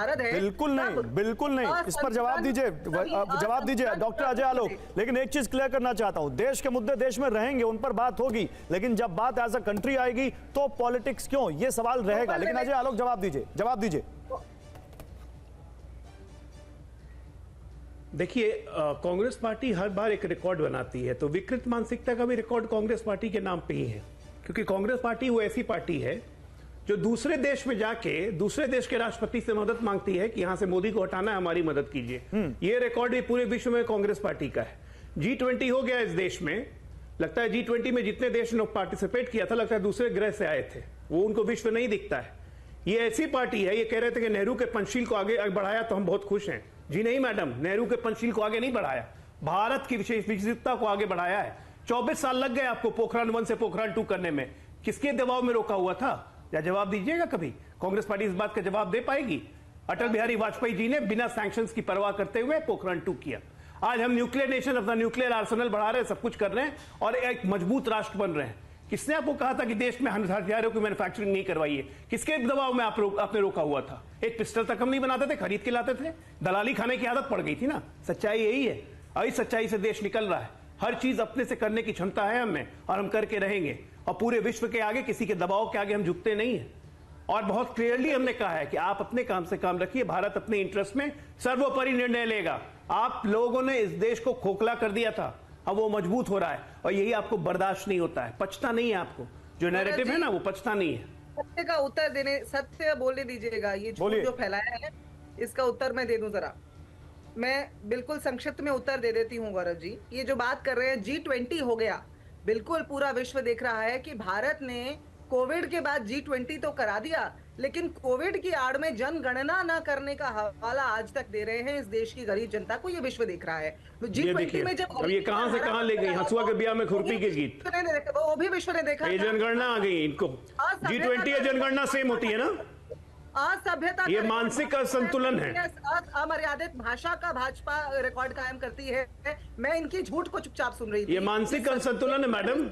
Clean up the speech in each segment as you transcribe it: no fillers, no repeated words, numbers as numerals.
नदारद है। बिल्कुल नहीं, बिल्कुल नहीं, इस पर जवाब दीजिए, जवाब दीजिए डॉक्टर अजय आलोक। लेकिन एक चीज क्लियर करना चाहता हूं, देश के मुद्दे देश में रहेंगे, उन पर बात होगी, लेकिन जब बात एज अ कंट्री आएगी तो पॉलिटिक्स क्यों, ये सवाल रहेगा। लेकिन अजय आलोक जवाब दीजिए, जवाब दीजिए। देखिए, कांग्रेस पार्टी हर बार एक रिकॉर्ड बनाती है, तो विकृत मानसिकता का भी रिकॉर्ड कांग्रेस पार्टी के नाम पे ही है, क्योंकि कांग्रेस पार्टी वो ऐसी पार्टी है जो दूसरे देश में जाके दूसरे देश के राष्ट्रपति से मदद मांगती है कि यहां से मोदी को हटाना है, हमारी मदद कीजिए। ये रिकॉर्ड भी पूरे विश्व में कांग्रेस पार्टी का है। G20 हो गया इस देश में, लगता है G20 में जितने देश ने पार्टिसिपेट किया था, लगता है दूसरे ग्रह से आए थे, वो उनको विश्व नहीं दिखता है। ये ऐसी पार्टी है, ये कह रहे थे कि नेहरू के पंचशील को आगे बढ़ाया तो हम बहुत खुश हैं। जी नहीं मैडम, नेहरू के पंचशील को आगे नहीं बढ़ाया, भारत की विशेष विशेषता को आगे बढ़ाया है। 24 साल लग गए आपको पोखरण 1 से पोखरण 2 करने में, किसके दबाव में रोका हुआ था? या जवाब दीजिएगा कभी, कांग्रेस पार्टी इस बात का जवाब दे पाएगी? अटल बिहारी वाजपेयी जी ने बिना सैंक्शंस की परवाह करते हुए पोखरण 2 किया। आज हम न्यूक्लियर नेशन, अपना न्यूक्लियर आर्सेनल बढ़ा रहे हैं, सब कुछ कर रहे हैं और एक मजबूत राष्ट्र बन रहे हैं। किसने आपको कहा था कि देश में हथियारों की मैन्युफैक्चरिंग नहीं करवाई है? किसके दबाव में आपने रोका हुआ था? एक पिस्टल तक हम नहीं बनाते थे, खरीद के लाते थे, दलाली खाने की आदत पड़ गई थी ना। सच्चाई यही है, इस सच्चाई से देश निकल रहा है। हर चीज अपने से करने की क्षमता है हमें और हम करके रहेंगे, और पूरे विश्व के आगे किसी के दबाव के आगे हम झुकते नहीं है। और बहुत क्लियरली हमने कहा है कि आप अपने काम से काम रखिए, भारत अपने इंटरेस्ट में सर्वोपरि निर्णय लेगा। आप लोगों ने इस देश को खोखला कर दिया था, अब वो मजबूत हो रहा है और यही आपको बर्दाश्त नहीं होता है, पचता नहीं है आपको, जो नैरेटिव है ना वो पचता नहीं है। सत्य का उत्तर देने, सत्य बोलने दीजिएगा, ये झूठ जो फैलाया है इसका उत्तर मैं दे दूं जरा। मैं बिल्कुल संक्षिप्त में उत्तर दे देती हूँ गौरव जी। ये जो बात कर रहे हैं G20 हो गया, बिल्कुल पूरा विश्व देख रहा है कि भारत ने कोविड के बाद G20 तो करा दिया, लेकिन कोविड की आड़ में जनगणना न करने का हवाला आज तक दे रहे हैं इस देश की गरीब जनता को, ये विश्व देख रहा है। G20 में जब ये कहां से कहां ले गई, हंसुआ के ब्याह में खुरपी के गीत, वो भी विश्व ने देखा। ये जनगणना आ गई इनको, G20 या जनगणना सेम होती है ना। असभ्यता, ये मानसिक असंतुलन है, अमर्यादित भाषा का भाजपा रिकॉर्ड कायम करती है। मैं इनकी झूठ को चुपचाप सुन रही थी। ये मानसिक असंतुलन है मैडम।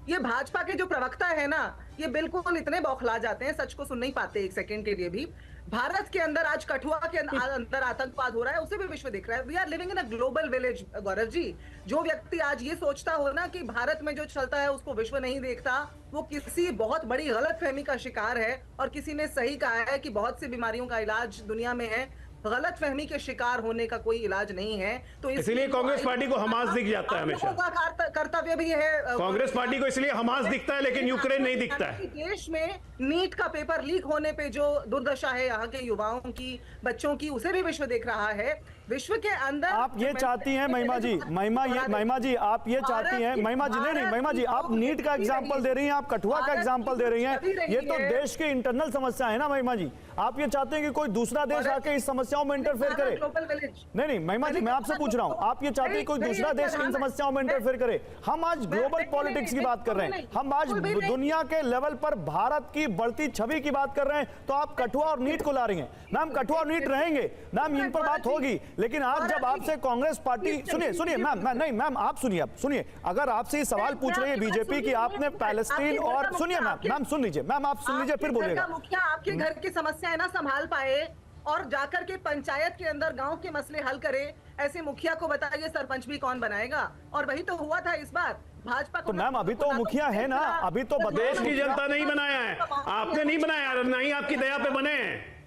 ये भाजपा के जो प्रवक्ता है ना, ये बिल्कुल इतने बौखला जाते हैं, सच को सुन नहीं पाते एक सेकंड के लिए भी। भारत के अंदर आज कठुआ के अंदर आतंकवाद हो रहा है, उसे भी विश्व देख रहा है। We are living in a global village Gaurav ji. जो व्यक्ति आज ये सोचता हो ना कि भारत में जो चलता है उसको विश्व नहीं देखता, वो किसी बहुत बड़ी गलतफहमी का शिकार है। और किसी ने सही कहा है कि बहुत सी बीमारियों का इलाज दुनिया में है, गलतफहमी के शिकार होने का कोई इलाज नहीं है। तो इसलिए कांग्रेस पार्टी को हमास दिख जाता है हमेशा। कर्तव्य भी है कांग्रेस पार्टी को, इसलिए हमास दिखता है लेकिन यूक्रेन नहीं दिखता है। देश में नीट का पेपर लीक होने पे जो दुर्दशा है यहाँ के युवाओं की, बच्चों की, उसे भी विश्व देख रहा है। विश्व के अंदर आप ये चाहती हैं महिमा जी, महिमा जी आप ये चाहती हैं, महिमा जी नहीं, महिमा जी आप नीट का एग्जांपल दे रही हैं, आप कठुआ का एग्जांपल दे रही हैं, ये तो देश की इंटरनल समस्या है ना महिमा जी। आप ये चाहते हैं कि कोई दूसरा देश आके इस समस्याओं में इंटरफेयर करे? नहीं महिमा जी, मैं आपसे पूछ रहा हूं, आप ये चाहते हैं कोई दूसरा देश इन समस्याओं में इंटरफेयर करे? हम आज ग्लोबल पॉलिटिक्स की बात कर रहे हैं, हम आज दुनिया के लेवल पर भारत की बढ़ती छवि की बात कर रहे हैं, तो आप कठुआ और नीट को ला रही हैं। मैम कठुआ और नीट रहेंगे मैम, इन पर बात होगी, लेकिन आज जब आपसे कांग्रेस पार्टी, सुनिए मैम, नहीं मैम आप सुनिए, अब सुनिए, अगर आपसे ये सवाल पूछ रही है बीजेपी कि आपने पैलेस्टीन और, सुनिए मैम सुन लीजिए, मैम आप सुन लीजिए फिर बोलिएगा। मुखिया आपके घर की समस्याएं ना संभाल पाए और जाकर के पंचायत के अंदर गांव के मसले हल करे, ऐसे मुखिया को बताइए सरपंच भी कौन बनाएगा? और वही तो हुआ था इस बार भाजपा को। तो मैम अभी तो मुखिया है ना, अभी तो देश की जनता नहीं बनाया है, आपने नहीं बनाया, नहीं आपकी दया पे बने हैं।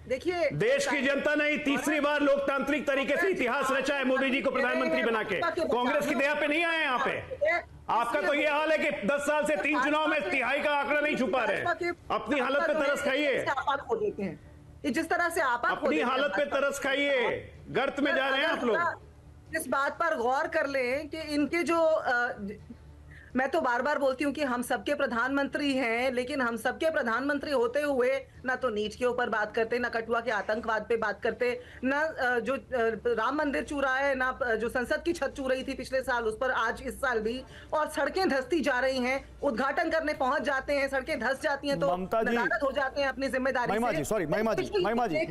देखिए देश की जनता ने तीसरी बार लोकतांत्रिक तरीके से इतिहास रचा है मोदी जी को प्रधानमंत्री बना के, कांग्रेस की दया पे नहीं आए यहाँ पे। आपका तो ये हाल है कि 10 साल से 3 चुनाव में तिहाई का आंकड़ा नहीं छुपा रहे। अपनी हालत पे तरस खाइए, जिस तरह से आप अपनी हालत पे तरस खाइए, गर्त में जा रहे हैं आप लोग। इस बात पर गौर कर लें कि इनके जो मैं तो बार बार बोलती हूँ कि हम सबके प्रधानमंत्री हैं, लेकिन हम सबके प्रधानमंत्री होते हुए ना तो नीट के ऊपर बात करते, ना कठुआ के आतंकवाद पे बात करते, ना जो राम मंदिर चू रहा है, ना जो संसद की छत चू रही थी पिछले साल उस पर आज इस साल भी, और सड़कें धंसती जा रही हैं। उद्घाटन करने पहुंच जाते हैं, सड़कें धंस जाती हैं तो नदारद हो जाते हैं अपनी जिम्मेदारी से। महिमा जी